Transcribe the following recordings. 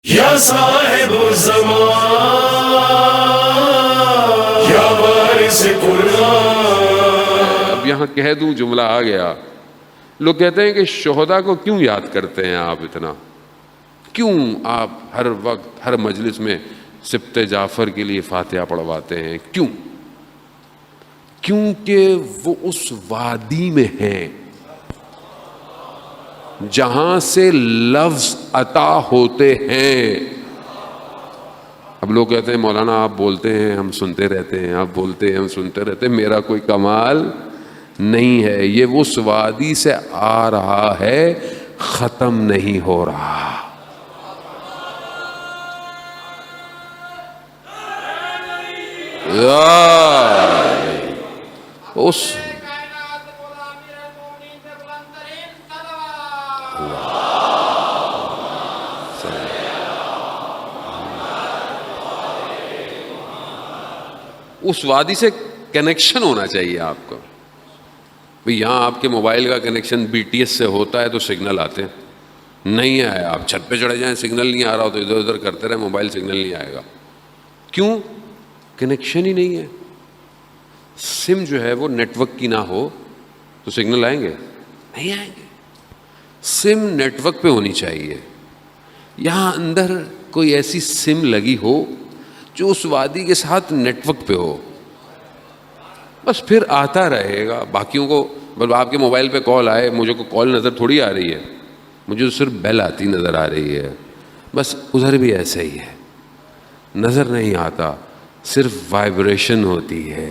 یا صاحب الزمان یا وارث قرآن. اب یہاں کہہ دوں جملہ آ گیا. لوگ کہتے ہیں کہ شہداء کو کیوں یاد کرتے ہیں آپ اتنا, کیوں آپ ہر وقت ہر مجلس میں سبط جعفر کے لیے فاتحہ پڑھواتے ہیں, کیوں؟ کیونکہ وہ اس وادی میں ہیں جہاں سے لفظ عطا ہوتے ہیں. اب لوگ کہتے ہیں مولانا آپ بولتے ہیں ہم سنتے رہتے ہیں, آپ بولتے ہیں ہم سنتے رہتے ہیں, میرا کوئی کمال نہیں ہے. یہ اس وادی سے آ رہا ہے, ختم نہیں ہو رہا. اس اس وادی سے کنیکشن ہونا چاہیے آپ کو. بھئی یہاں آپ کے موبائل کا کنیکشن بی ٹی ایس سے ہوتا ہے تو سگنل آتے ہیں, نہیں آئے آپ چھت پہ چڑھ جائیں سگنل نہیں آ رہا ہو تو ادھر ادھر کرتے رہے موبائل سگنل نہیں آئے گا. کیوں؟ کنیکشن ہی نہیں ہے. سم جو ہے وہ نیٹ ورک کی نہ ہو تو سگنل آئیں گے؟ نہیں آئیں گے. سم نیٹ ورک پہ ہونی چاہیے. یہاں اندر کوئی ایسی سم لگی ہو جو اس وادی کے ساتھ نیٹ ورک پہ ہو, بس پھر آتا رہے گا. باقیوں کو بل آپ کے موبائل پہ کال آئے, مجھے کو کال نظر تھوڑی آ رہی ہے, مجھے صرف بیل آتی نظر آ رہی ہے. بس ادھر بھی ایسا ہی ہے, نظر نہیں آتا, صرف وائبریشن ہوتی ہے,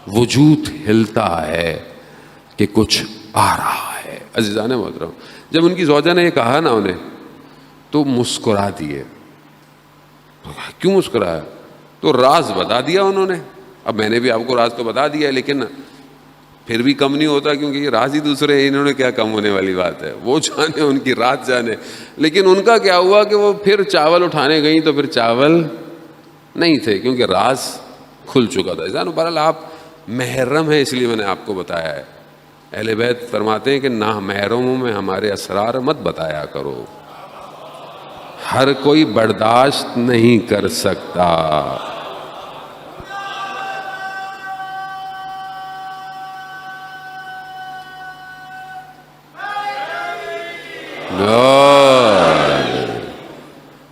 وجود ہلتا ہے کہ کچھ آ رہا ہے. عزیزان محترم, جب ان کی زوجہ نے یہ کہا نا انہیں تو مسکرا دیے. کیوں مسکرایا؟ تو راز بتا دیا انہوں نے. اب میں نے بھی آپ کو راز تو بتا دیا ہے, لیکن پھر بھی کم نہیں ہوتا, کیونکہ یہ راز ہی دوسرے ہیں, انہوں نے کیا کم ہونے والی بات ہے, وہ جانے ان کی رات جانے. لیکن ان کا کیا ہوا کہ وہ پھر چاول اٹھانے گئیں تو پھر چاول نہیں تھے, کیونکہ راز کھل چکا تھا. جانو بہرحال آپ محرم ہیں اس لیے میں نے آپ کو بتایا ہے. اہل بیت فرماتے ہیں کہ نہ محرموں میں ہمارے اسرار مت بتایا کرو, ہر کوئی برداشت نہیں کر سکتا.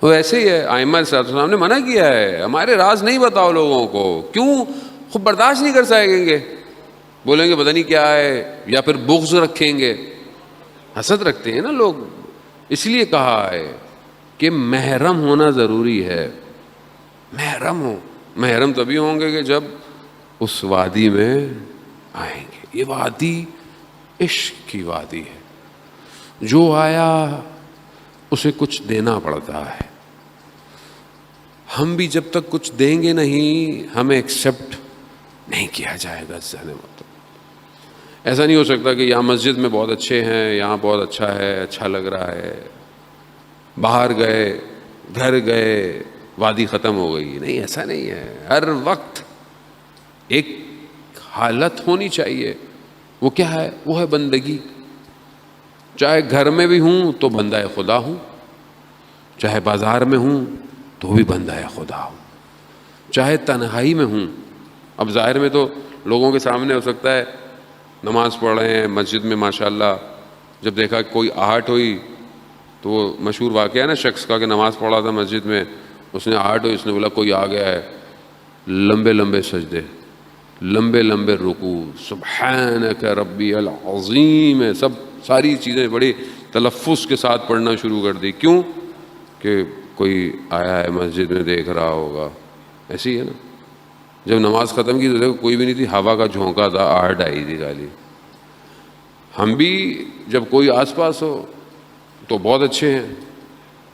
وہ ایسے ہی ہے. ائمہ السلام نے منع کیا ہے, ہمارے راز نہیں بتاؤ لوگوں کو. کیوں؟ خود برداشت نہیں کر سکیں گے, بولیں گے پتہ نہیں کیا ہے, یا پھر بغض رکھیں گے. حسد رکھتے ہیں نا لوگ, اس لیے کہا ہے کہ محرم ہونا ضروری ہے. محرم ہو, محرم تبھی ہوں گے کہ جب اس وادی میں آئیں گے. یہ وادی عشق کی وادی ہے, جو آیا اسے کچھ دینا پڑتا ہے. ہم بھی جب تک کچھ دیں گے نہیں ہمیں ایکسیپٹ نہیں کیا جائے گا. ایسا نہیں ہو سکتا کہ یہاں مسجد میں بہت اچھے ہیں, یہاں بہت اچھا ہے, اچھا لگ رہا ہے, باہر گئے, گھر گئے, وادی ختم ہو گئی. نہیں, ایسا نہیں ہے. ہر وقت ایک حالت ہونی چاہیے. وہ کیا ہے؟ وہ ہے بندگی. چاہے گھر میں بھی ہوں تو بندہ خدا ہوں, چاہے بازار میں ہوں تو بھی بندہ خدا ہوں, چاہے تنہائی میں ہوں. اب ظاہر میں تو لوگوں کے سامنے ہو سکتا ہے نماز پڑھ رہے ہیں مسجد میں ماشاءاللہ, جب دیکھا کوئی آہٹ ہوئی تو وہ مشہور واقعہ ہے نا شخص کا کہ نماز پڑھ رہا تھا مسجد میں, اس نے آہٹ ہوئی, اس نے بولا کوئی آ گیا ہے. لمبے لمبے سجدے, لمبے لمبے رکوع, سبحانک ربی العظیم ہے, سب ساری چیزیں بڑی تلفظ کے ساتھ پڑھنا شروع کر دی. کیوں؟ کہ کوئی آیا ہے مسجد میں دیکھ رہا ہوگا. ایسی ہے نا. جب نماز ختم کی تو دیکھو کوئی بھی نہیں تھی, ہوا کا جھونکا تھا, آہٹ آئی تھی خالی. ہم بھی جب کوئی آس پاس ہو تو بہت اچھے ہیں,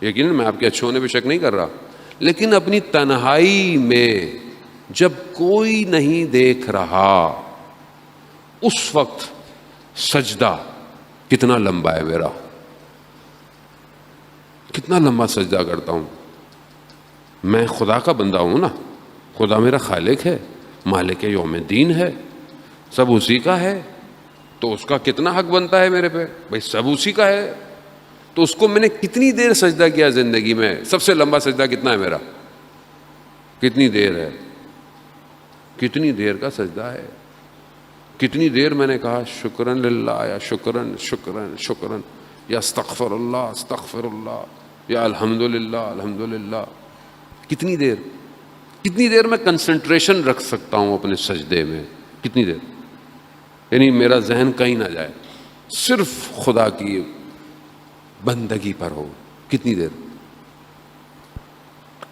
یقیناً میں آپ کے اچھے ہونے پہ شک نہیں کر رہا, لیکن اپنی تنہائی میں جب کوئی نہیں دیکھ رہا اس وقت سجدہ کتنا لمبا ہے میرا, کتنا لمبا سجدہ کرتا ہوں. میں خدا کا بندہ ہوں نا, خدا میرا خالق ہے, مالک یوم الدین ہے, سب اسی کا ہے, تو اس کا کتنا حق بنتا ہے میرے پہ؟ بھائی سب اسی کا ہے, تو اس کو میں نے کتنی دیر سجدہ کیا زندگی میں؟ سب سے لمبا سجدہ کتنا ہے میرا؟ کتنی دیر ہے؟ کتنی دیر کا سجدہ ہے؟ کتنی دیر میں نے کہا شکرن للہ، یا شکرن شکرن شکرن، یا استغفر اللہ استغفر اللہ، یا الحمدللہ الحمدللہ. کتنی دیر؟ کتنی دیر میں کنسنٹریشن رکھ سکتا ہوں اپنے سجدے میں؟ کتنی دیر؟ یعنی میرا ذہن کہیں نہ جائے، صرف خدا کی بندگی پر ہو. کتنی دیر؟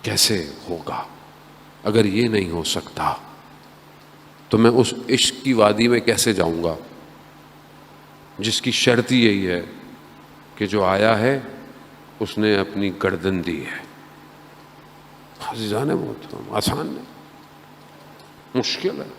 کیسے ہوگا؟ اگر یہ نہیں ہو سکتا تو میں اس عشق کی وادی میں کیسے جاؤں گا جس کی شرط ہی یہی ہے کہ جو آیا ہے اس نے اپنی گردن دی ہے. عزیزان محترم، آسان نہیں، مشکل ہے.